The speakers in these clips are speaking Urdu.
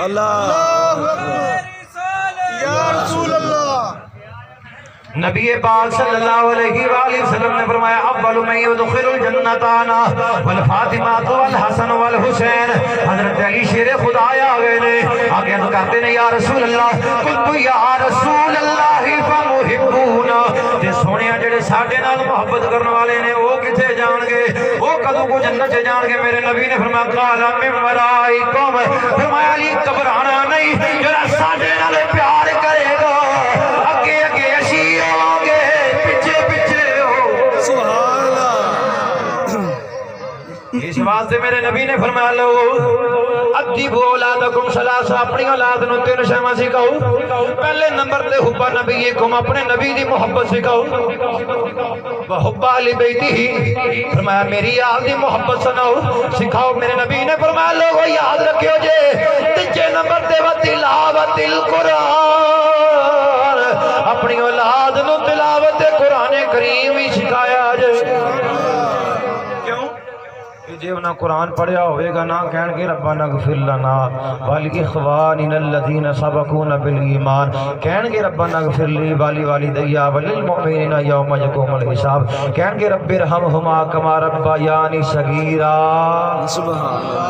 اللہ یا رسول اللہ۔ نبی پاک صلی اللہ علیہ وآلہ وسلم نے فرمایا اول من يدخل الجنت انا والفاطمہ والحسن والحسین۔ حضرت علی شیر خدا آ گئے نے، آگے تو کہتے ہیں یا رسول اللہ، قلت یا رسول اللہ فمحبونا، تے سونیا جڑے ساڈے نال محبت کرنے والے نے وہ کتے جان گے، وہ کدوں کو جنت چ جان گے؟ میرے نبی نے فرمایا قال من ورائکم، فرمایا علی گھبرانا نہیں، جڑا ساڈے نال پیار کرے گا اگے اگے اسی آگے پیچھے پیچھے ہو۔ سبحان اللہ۔ اس واسطے میرے نبی نے فرمایا لو ادیبوا اولادکم ثلاثا، اپنی اولاد نو تین شیواں سکھاؤ۔ پہلے نمبر تے حب نبیکم، اپنے نبی دی محبت سکھاؤ، وحب اہل بیتہ، فرمایا میری آل دی محبت سکھاؤ۔ میرے نبی نے فرمایا لوگو یاد رکھیو جے تیجے نمبر تے تلاوت القرآن، اپنی اولاد نو تلاوت قرآن کریم ہی سکھایا جائے۔ کیوں؟ جے انہاں قرآن پڑھیا ہوئے گا نا کہن گے ربنا اغفر لنا ولاخواننا الذین سبقونا بالایمان، کہن گے ربنا اغفر لی ولوالدی وللمؤمنین یوم یقوم الحساب، کہن گے رب ارحمہما کما ربیانی صغیرا۔ سبحان اللہ۔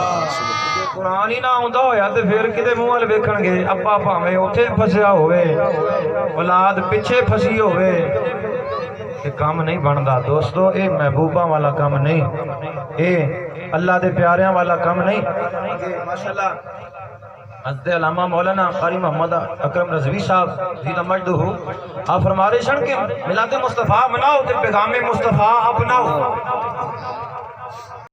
قرآن ہی نہ آندا ہویا تے پھر کدے منہ ول ویکھن گے؟ ابا بھاویں اوتھے پھسیا ہوئے، اولاد پیچھے پھسی ہوئے، یہ کام نہیں بندا دوستو، اے محبوبہ والا کام نہیں، اے اللہ دے پیاریاں والا کام نہیں۔ ماشاءاللہ حضرت علامہ مولانا قاری محمد اکرم رضوی صاحب ذیل مجدہ آپ فرما رہے ہیں کہ میلاد مصطفیٰ مناؤ تے پیغام مصطفیٰ اپناؤ۔